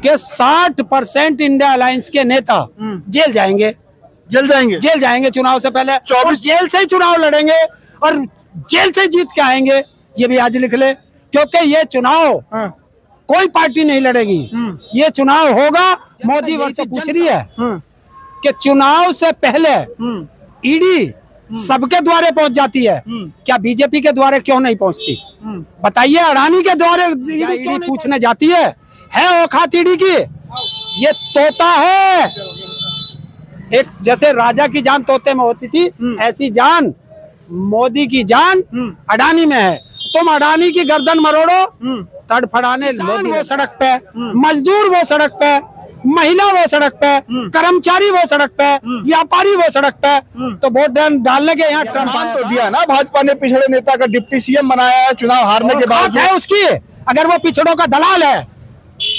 कि 60% India alliance के नेता जेल जाएंगे। जेल जाएंगे चुनाव से पहले, 24 जेल से ही चुनाव लड़ेंगे और जेल से जीत के आएंगे। ये भी आज लिख ले, क्योंकि ये चुनाव कोई पार्टी नहीं लड़ेगी। ये चुनाव होगा, मोदी वर्ष पूछ रही है कि चुनाव से पहले ईडी सबके द्वारे पहुंच जाती है, क्या बीजेपी के द्वारे क्यों नहीं पहुंचती? बताइए, अडानी के द्वारे ईडी पूछने जाती है औकात ईडी की? ये तोता है। एक जैसे राजा की जान तोते में होती थी, ऐसी जान मोदी की जान अडानी में है। तुम अडानी की गर्दन मरोड़ो, तड़फड़ाने मोदी वो सड़क पे, मजदूर वो सड़क पे, महिला वो सड़क पे, कर्मचारी वो सड़क पे, व्यापारी वो सड़क पे। तो वोट डालने के यहाँ ट्रम्प तो दिया ना, भाजपा ने पिछड़े नेता का डिप्टी सीएम बनाया है चुनाव हारने के बाद। है उसकी, अगर वो पिछड़ों का दलाल है,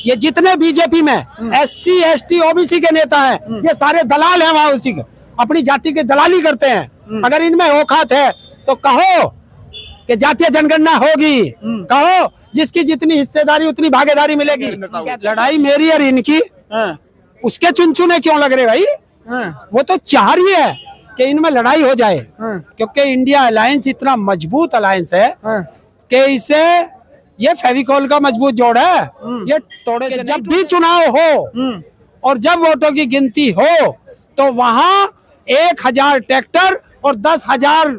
ये जितने बीजेपी में SC ST OBC के नेता हैं, ये सारे दलाल हैं वहाँ, उसी अपनी जाति की दलाली करते हैं। अगर इनमें औकात है तो कहो कि जातीय जनगणना होगी, कहो जिसकी जितनी हिस्सेदारी उतनी भागीदारी मिलेगी। लड़ाई मेरी और इनकी, उसके चुनचुने क्यों लग रहे भाई? वो तो चाह रही है कि इनमें लड़ाई हो जाए, क्योंकि इंडिया अलायंस इतना मजबूत अलायंस है कि इसे ये फेविकॉल का मजबूत जोड़ है, ये तोड़े से जब भी चुनाव हो और जब वोटों की गिनती हो तो वहां 1000 ट्रैक्टर और 10,000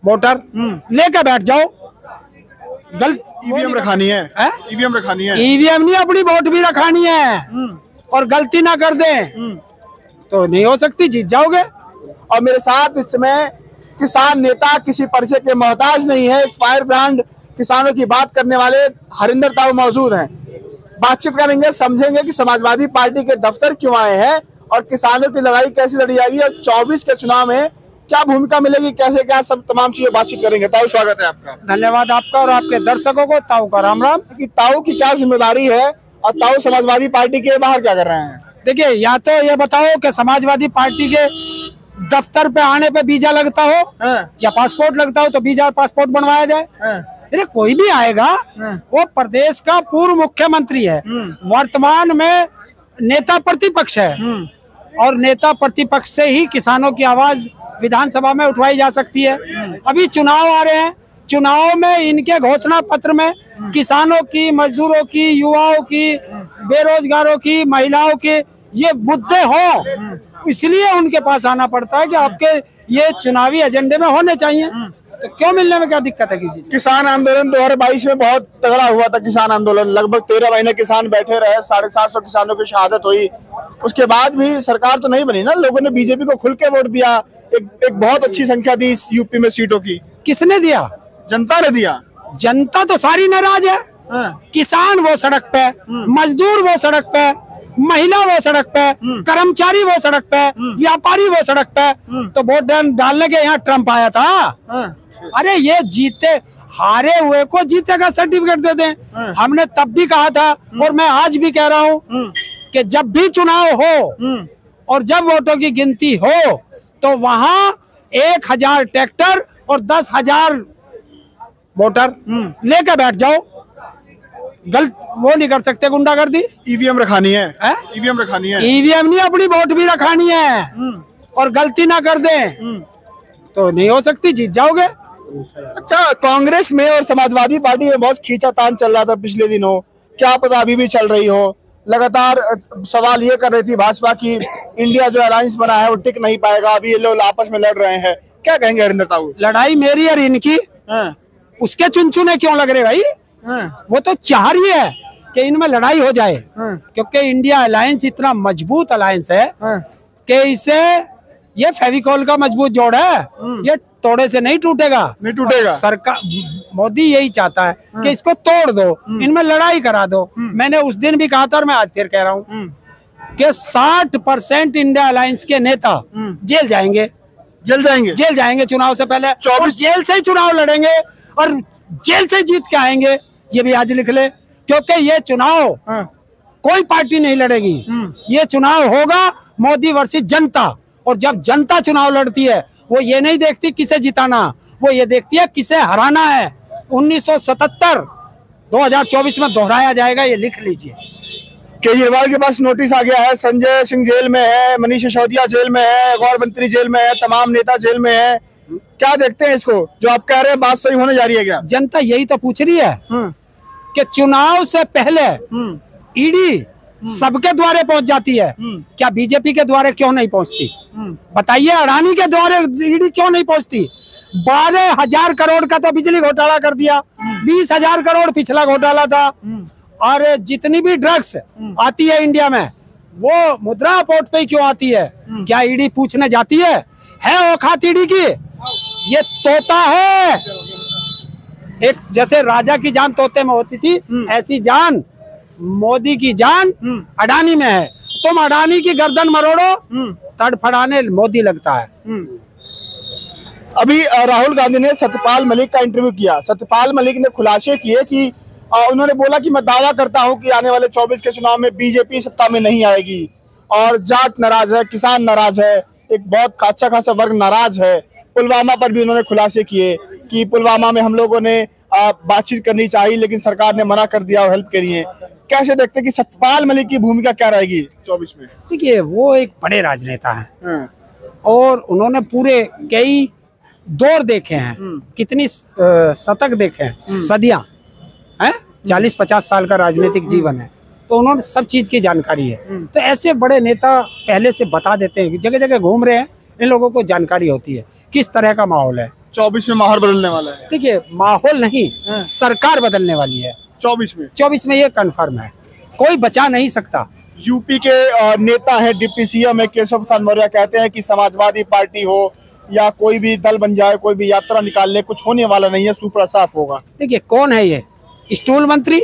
वोटर लेकर बैठ जाओ। गलत ईवीएम रखानी है, ईवीएम रखानी है, ईवीएम नहीं, अपनी वोट भी रखानी है। और गलती ना कर दें तो नहीं हो सकती, जीत जाओगे। और मेरे साथ इस समय किसान नेता, किसी परिचय के मोहताज नहीं है, एक फायर ब्रांड किसानों की बात करने वाले हरिंदर ताऊ मौजूद हैं। बातचीत करेंगे, समझेंगे कि समाजवादी पार्टी के दफ्तर क्यों आए हैं और किसानों की लड़ाई कैसे लड़ी जाएगी और 24 के चुनाव में क्या भूमिका मिलेगी, कैसे क्या सब तमाम चीजें बातचीत करेंगे। ताऊ स्वागत है आपका। धन्यवाद आपका और आपके दर्शकों को। ताऊ का राम राम। कि ताऊ की क्या जिम्मेदारी है और ताऊ समाजवादी पार्टी के बाहर क्या कर रहे हैं? देखिए, या तो ये बताओ कि समाजवादी पार्टी के दफ्तर पे आने पे वीजा लगता हो या पासपोर्ट लगता हो, तो वीजा पासपोर्ट बनवाया जाए। अरे कोई भी आएगा, वो प्रदेश का पूर्व मुख्यमंत्री है, वर्तमान में नेता प्रतिपक्ष है, और नेता प्रतिपक्ष से ही किसानों की आवाज विधानसभा में उठवाई जा सकती है। अभी चुनाव आ रहे हैं, चुनाव में इनके घोषणा पत्र में किसानों की, मजदूरों की, युवाओं की, बेरोजगारों की, महिलाओं के ये मुद्दे हो, इसलिए उनके पास आना पड़ता है कि आपके ये चुनावी एजेंडे में होने चाहिए। तो क्यों मिलने में क्या दिक्कत है किसी से? किसान आंदोलन 2022 में बहुत तगड़ा हुआ था। किसान आंदोलन लगभग 13 महीने किसान बैठे रहे, 750 किसानों की शहादत हुई। उसके बाद भी सरकार तो नहीं बनी ना, लोगों ने बीजेपी को खुल के वोट दिया, एक बहुत अच्छी संख्या दी इस यूपी में सीटों की। किसने दिया? जनता ने दिया। जनता तो सारी नाराज है। किसान वो सड़क पे, मजदूर वो सड़क पे, महिला वो सड़क पे, कर्मचारी वो सड़क पे, व्यापारी वो सड़क पे। तो वोट डालने के यहाँ ट्रम्प आया था। अरे ये जीते हारे हुए को जीते का सर्टिफिकेट दे दें। हमने तब भी कहा था और मैं आज भी कह रहा हूँ कि जब भी चुनाव हो और जब वोटों की गिनती हो तो वहां 1000 ट्रैक्टर और 10,000 वोटर लेकर बैठ जाओ। गलत वो नहीं कर सकते, गुंडागर्दी। ईवीएम रखानी है, ईवीएम रखानी है, ईवीएम नहीं, अपनी वोट भी रखानी है। और गलती ना कर दें तो नहीं हो सकती, जीत जाओगे। अच्छा, कांग्रेस में और समाजवादी पार्टी में बहुत खींचातान चल रहा था पिछले दिनों, क्या पता अभी भी चल रही हो। लगातार सवाल ये कर रही थी भाजपा की इंडिया जो अलायंस बना है वो टिक नहीं पाएगा, अभी ये लोग आपस में लड़ रहे हैं। क्या कहेंगे हरिंदर ताऊ? लड़ाई मेरी और इनकी, उसके चुनचुने क्यों लग रहे भाई? वो तो चाह रही है कि इनमें लड़ाई हो जाए, क्योंकि इंडिया अलायंस इतना मजबूत अलायंस है कि इसे ये फेविकॉल का मजबूत जोड़ है, ये तोड़े से नहीं टूटेगा। नहीं टूटेगा। सरकार, मोदी यही चाहता है कि इसको तोड़ दो, इनमें लड़ाई करा दो। मैंने उस दिन भी कहा था और मैं आज फिर कह रहा हूँ कि 60% इंडिया अलायंस के नेता जेल जाएंगे। जेल जाएंगे चुनाव से पहले, 24 जेल से ही चुनाव लड़ेंगे और जेल से जीत के आएंगे। ये भी आज लिख ले, क्योंकि ये चुनाव कोई पार्टी नहीं लड़ेगी। ये चुनाव होगा मोदी वर्सेस जनता, और जब जनता चुनाव लड़ती है वो ये नहीं देखती किसे जिताना, वो ये देखती है किसे हराना है। 1977 2024 में दोहराया जाएगा, ये लिख लीजिए। केजरीवाल के पास नोटिस आ गया है, संजय सिंह जेल में है, मनीष सिसोदिया जेल में है, गौर मंत्री जेल में है, तमाम नेता जेल में है। क्या देखते हैं इसको, जो आप कह रहे हैं बात सही होने जा रही है क्या? जनता यही तो पूछ रही है कि चुनाव से पहले ईडी सबके द्वारे पहुंच जाती है, क्या बीजेपी के द्वारे क्यों नहीं पहुंचती? बताइए, अडानी के द्वारे ईडी क्यों नहीं पहुंचती? 12,000 करोड़ का तो बिजली घोटाला कर दिया, 20,000 करोड़ पिछला घोटाला था। और जितनी भी ड्रग्स आती है इंडिया में, वो मुद्रा पोर्ट पे क्यों आती है? क्या ईडी पूछने जाती है औकात ईडी की? ये तोता है। एक जैसे राजा की जान तोते में होती थी, ऐसी जान मोदी की जान अडानी में है। तुम अडानी की गर्दन मरोड़ो, तड़फड़ाने मोदी लगता है। अभी राहुल गांधी ने सत्यपाल मलिक का इंटरव्यू किया। सत्यपाल मलिक ने खुलासे किए कि उन्होंने बोला कि मैं दावा करता हूं कि आने वाले 24 के चुनाव में बीजेपी सत्ता में नहीं आएगी, और जाट नाराज है, किसान नाराज है, एक बहुत अच्छा खासा वर्ग नाराज है। पुलवामा पर भी उन्होंने खुलासे किए कि पुलवामा में हम लोगों ने बातचीत करनी चाहिए, लेकिन सरकार ने मना कर दिया और हेल्प के लिए। कैसे देखते हैं कि सत्यपाल मलिक की भूमिका क्या रहेगी 24 में? देखिए, वो एक बड़े राजनेता हैं और उन्होंने पूरे कई दौर देखे हैं, कितनी शतक देखे हैं, सदियां हैं, 40-50 साल का राजनीतिक जीवन है, तो उन्होंने सब चीज की जानकारी है। तो ऐसे बड़े नेता पहले से बता देते हैं कि जगह जगह घूम रहे हैं, इन लोगों को जानकारी होती है किस तरह का माहौल है। 24 में माहौल बदलने वाला है। देखिए, माहौल नहीं, सरकार बदलने वाली है 24 में ये कन्फर्म है, कोई बचा नहीं सकता। यूपी के नेता है, डिप्टी सीएम है केशव प्रसाद मौर्य, कहते हैं कि समाजवादी पार्टी हो या कोई भी दल बन जाए, कोई भी यात्रा निकाल ले, कुछ होने वाला नहीं है, सुपड़ा साफ होगा। देखिए, कौन है ये स्टूल मंत्री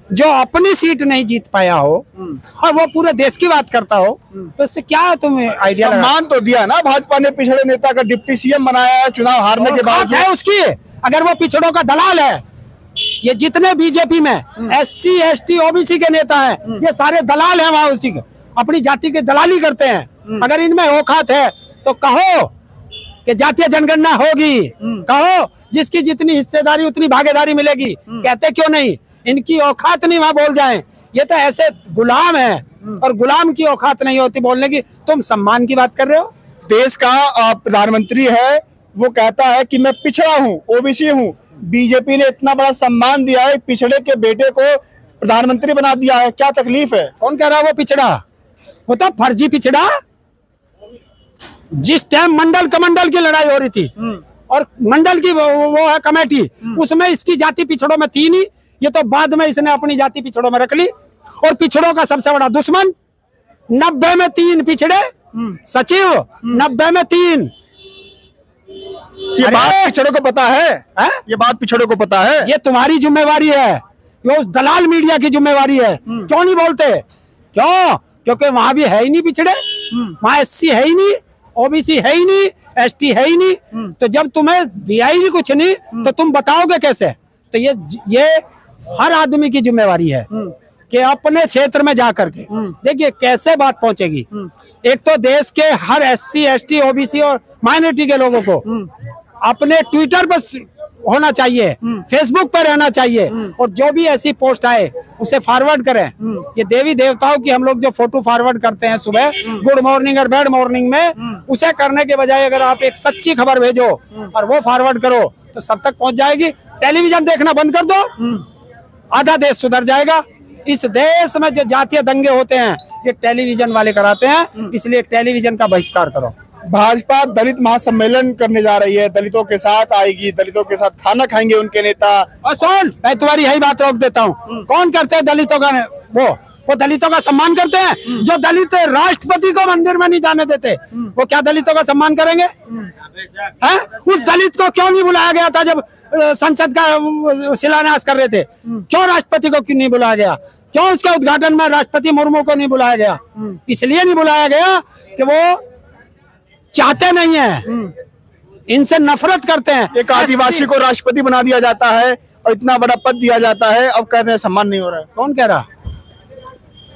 जो अपनी सीट नहीं जीत पाया हो और वो पूरे देश की बात करता हो, तो इससे क्या तुम्हें आइडिया? सम्मान तो दिया ना भाजपा ने, पिछड़े नेता का डिप्टी सीएम बनाया है चुनाव हारने के बाद है उसकी। अगर वो पिछड़ों का दलाल है, ये जितने बीजेपी में SC ST OBC के नेता हैं, ये सारे दलाल हैं, वहाँ उसी अपनी जाति की दलाली करते हैं। अगर इनमें औकात है तो कहो कि जातीय जनगणना होगी, कहो जिसकी जितनी हिस्सेदारी उतनी भागीदारी मिलेगी, कहते क्यों नहीं? इनकी औकात नहीं वहां बोल जाएं। ये तो ऐसे गुलाम है, और गुलाम की औकात नहीं होती बोलने की। तुम सम्मान की बात कर रहे हो? देश का प्रधानमंत्री है, वो कहता है कि मैं पिछड़ा हूँ, OBC हूँ। बीजेपी ने इतना बड़ा सम्मान दिया है, पिछड़े के बेटे को प्रधानमंत्री बना दिया है, क्या तकलीफ है? कौन कह रहा है वो पिछड़ा? वो तो फर्जी पिछड़ा। जिस टाइम मंडल कमंडल की लड़ाई हो रही थी और मंडल की वो है कमेटी, उसमें इसकी जाति पिछड़ों में थी नहीं, ये तो बाद में इसने अपनी जाति पिछड़ों में रख ली। और पिछड़ों का सबसे बड़ा दुश्मन 90 में 3 पिछड़े सचिव, 90 में 3। ये बात पिछड़ों को पता है? ये बात पिछड़ों को पता है? ये तुम्हारी जिम्मेवारी है, ये उस दलाल मीडिया की जिम्मेवारी है। क्यों नहीं बोलते? क्यों? क्योंकि वहां भी है ही नहीं पिछड़े, वहां SC है ही नहीं, OBC है ही नहीं, ST है ही नहीं। तो जब तुम्हें दिया ही नहीं कुछ नहीं, तो तुम बताओगे कैसे? तो ये हर आदमी की जिम्मेवारी है कि अपने क्षेत्र में जाकर के देखिए कैसे बात पहुंचेगी। एक तो देश के हर SC ST OBC और माइनॉरिटी के लोगों को अपने ट्विटर पर होना चाहिए, फेसबुक पर रहना चाहिए, और जो भी ऐसी पोस्ट आए उसे फॉरवर्ड करें। ये देवी देवताओं की हम लोग जो फोटो फॉरवर्ड करते हैं सुबह गुड मॉर्निंग और बैड मॉर्निंग में, उसे करने के बजाय अगर आप एक सच्ची खबर भेजो और वो फॉरवर्ड करो तो सब तक पहुंच जाएगी। टेलीविजन देखना बंद कर दो, आधा देश सुधर जाएगा। इस देश में जो जातीय दंगे होते हैं ये टेलीविजन वाले कराते हैं, इसलिए टेलीविजन का बहिष्कार करो। भाजपा दलित महासम्मेलन करने जा रही है, दलितों के साथ आएगी, दलितों के साथ खाना खाएंगे उनके नेता। और सुन, मैं तुम्हारी यही बात रोक देता हूँ। कौन करते हैं दलितों का? वो दलितों का सम्मान करते हैं। जो दलित राष्ट्रपति को मंदिर में नहीं जाने देते, वो क्या दलितों का सम्मान करेंगे? है? उस दलित को क्यों नहीं बुलाया गया था जब संसद का शिलान्यास कर रहे थे? क्यों राष्ट्रपति को क्यों नहीं बुलाया गया? क्यों उसके उद्घाटन में राष्ट्रपति मुर्मू को नहीं बुलाया गया? इसलिए नहीं बुलाया गया कि वो चाहते नहीं है, इनसे नफरत करते हैं। एक आदिवासी को राष्ट्रपति बना दिया जाता है और इतना बड़ा पद दिया जाता है, अब कहते हैं सम्मान नहीं हो रहा है। कौन कह रहा?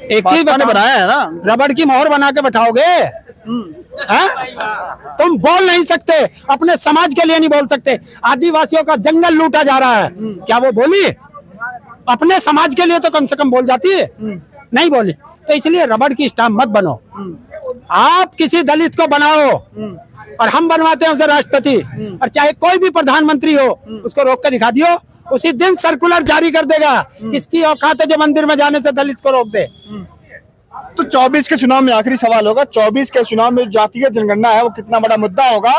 एक चीज बनाया है ना, रबड़ की मोहर बना के बैठाओगे? तुम बोल नहीं सकते, अपने समाज के लिए नहीं बोल सकते। आदिवासियों का जंगल लूटा जा रहा है, क्या वो बोली? अपने समाज के लिए तो कम से कम बोल जाती है। नहीं बोली। तो इसलिए रबड़ की स्टाम्प मत बनो। आप किसी दलित को बनाओ और हम बनवाते हैं उसे राष्ट्रपति, और चाहे कोई भी प्रधानमंत्री हो उसको रोक के दिखा दियो, उसी दिन सर्कुलर जारी कर देगा। किसकी औकात है जो मंदिर में जाने से दलित को रोक दे। तो 24 के चुनाव में आखिरी सवाल होगा, 24 के चुनाव में जातीय जनगणना है वो कितना बड़ा मुद्दा होगा,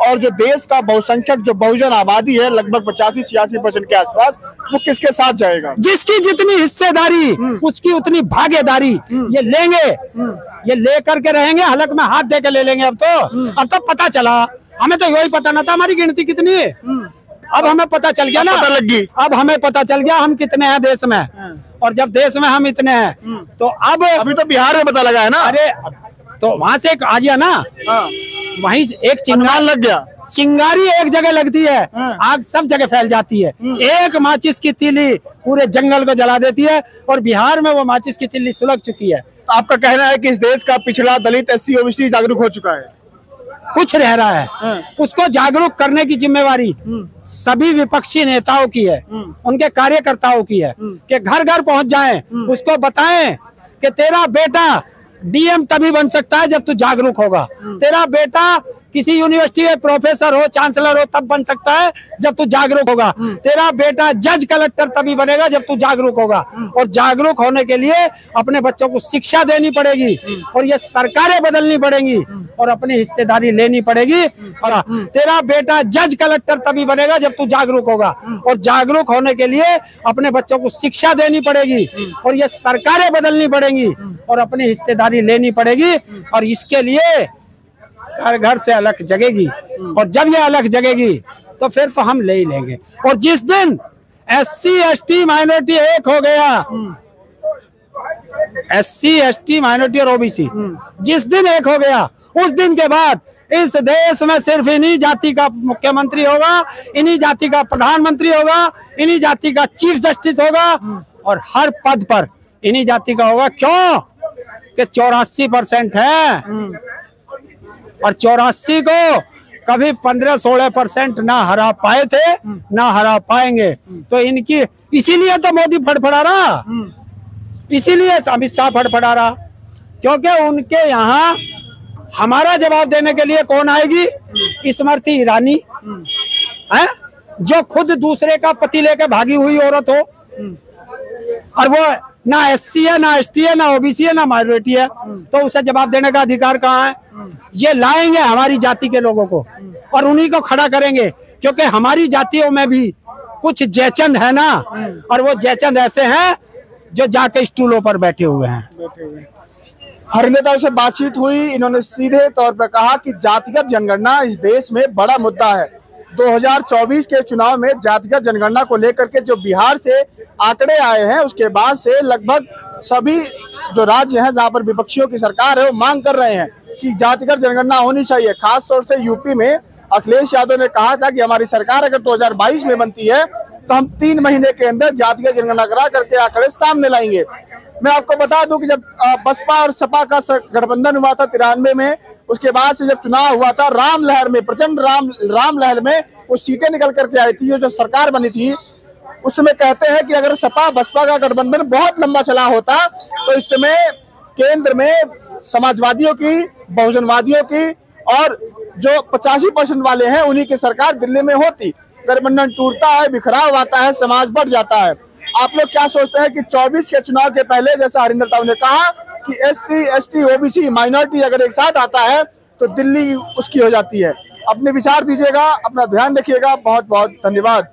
और जो देश का बहुसंख्यक जो बहुजन आबादी है लगभग 85-86% के आसपास, वो किसके साथ जाएगा? जिसकी जितनी हिस्सेदारी उसकी उतनी भागीदारी ये लेंगे, ये लेकर के रहेंगे, हलक में हाथ दे के ले लेंगे। अब तो पता चला, हमें तो यही पता ना था हमारी गिनती कितनी है। अब हमें पता चल गया ना, पता लग गई। अब हमें पता चल गया हम कितने हैं देश में, और जब देश में हम इतने हैं तो अब अभी तो बिहार में पता लगा है ना। अरे तो वहां से एक आ गया ना, वहीं एक चिंगारी लग गया। चिंगारी एक जगह लगती है, आग सब जगह फैल जाती है। एक माचिस की तीली पूरे जंगल को जला देती है, और बिहार में वो माचिस की तीली सुलग चुकी है। आपका कहना है कि इस देश का पिछड़ा दलित SC OBC जागरूक हो चुका है, कुछ रह रहा है, उसको जागरूक करने की जिम्मेवारी सभी विपक्षी नेताओं की है, उनके कार्यकर्ताओं की है, कि घर घर पहुंच जाएं, उसको बताएं कि तेरा बेटा DM तभी बन सकता है जब तू जागरूक होगा, तेरा बेटा किसी यूनिवर्सिटी के प्रोफेसर हो, चांसलर हो तब बन सकता है जब तू जागरूक होगा, तेरा बेटा जज कलेक्टर तभी बनेगा जब तू जागरूक होगा। और जागरूक होने के लिए अपने बच्चों को शिक्षा देनी पड़ेगी, और ये सरकारें बदलनी पड़ेंगी, और अपनी हिस्सेदारी लेनी पड़ेगी। और तेरा बेटा जज कलेक्टर तभी बनेगा जब तू जागरूक होगा, और जागरूक होने के लिए अपने बच्चों को शिक्षा देनी पड़ेगी, और ये सरकारें बदलनी पड़ेंगी, और अपनी हिस्सेदारी लेनी पड़ेगी। और इसके लिए घर घर से अलख जगेगी, और जब ये अलख जगेगी तो फिर तो हम ले ही लेंगे। और जिस दिन SC ST माइनॉरिटी एक हो गया, SC ST माइनॉरिटी और OBC जिस दिन एक हो गया, उस दिन के बाद इस देश में सिर्फ इन्हीं जाति का मुख्यमंत्री होगा, इन्हीं जाति का प्रधानमंत्री होगा, इन्हीं जाति का चीफ जस्टिस होगा, और हर पद पर इन्हीं जाति का होगा। क्यों कि 84% है, और 84 को कभी 15-16% ना हरा पाए थे, ना हरा पाएंगे। तो इनकी इसीलिए तो मोदी फड़फड़ा रहा, इसीलिए अमित शाह फड़फड़ा रहा, क्योंकि उनके यहाँ हमारा जवाब देने के लिए कौन आएगी? स्मृति ईरानी है, जो खुद दूसरे का पति लेके भागी हुई औरत हो, और वो ना SC है, ना ST है, ना OBC है, ना माइनॉरिटी है, तो उसे जवाब देने का अधिकार कहाँ है? ये लाएंगे हमारी जाति के लोगों को, और उन्हीं को खड़ा करेंगे, क्योंकि हमारी जातियों में भी कुछ जयचंद है ना, और वो जयचंद ऐसे हैं जो जाके स्टूलों पर बैठे हुए हैं। हर नेताओं से बातचीत हुई, इन्होंने सीधे तौर पर कहा कि जातिगत जनगणना इस देश में बड़ा मुद्दा है। 2024 के चुनाव में जातिगत जनगणना को लेकर के जो बिहार से आंकड़े आए हैं, उसके बाद से लगभग सभी जो राज्य हैं जहां पर विपक्षियों की सरकार है वो मांग कर रहे हैं कि जातिगत जनगणना होनी चाहिए। खास तौर से यूपी में अखिलेश यादव ने कहा था कि हमारी सरकार अगर 2022 में बनती है तो हम 3 महीने के अंदर जातिगत जनगणना करा करके आंकड़े सामने लाएंगे। मैं आपको बता दूं कि जब बसपा और सपा का गठबंधन हुआ था 93 में, उसके बाद से जब चुनाव हुआ था, राम लहर में, प्रचंड राम लहर में वो सीटें निकल करके आई थी, जो सरकार बनी थी। उस समय कहते हैं कि अगर सपा बसपा का गठबंधन बहुत लंबा चला होता तो इस समय केंद्र में समाजवादियों की, बहुजनवादियों की और जो 85% वाले हैं उन्हीं की सरकार दिल्ली में होती। गठबंधन टूटता है, बिखराव आता है, समाज बढ़ जाता है। आप लोग क्या सोचते हैं कि 24 के चुनाव के पहले, जैसा हरिंदर ताऊ ने कहा कि SC ST OBC माइनॉरिटी अगर एक साथ आता है तो दिल्ली उसकी हो जाती है? अपने विचार दीजिएगा, अपना ध्यान रखिएगा। बहुत बहुत धन्यवाद।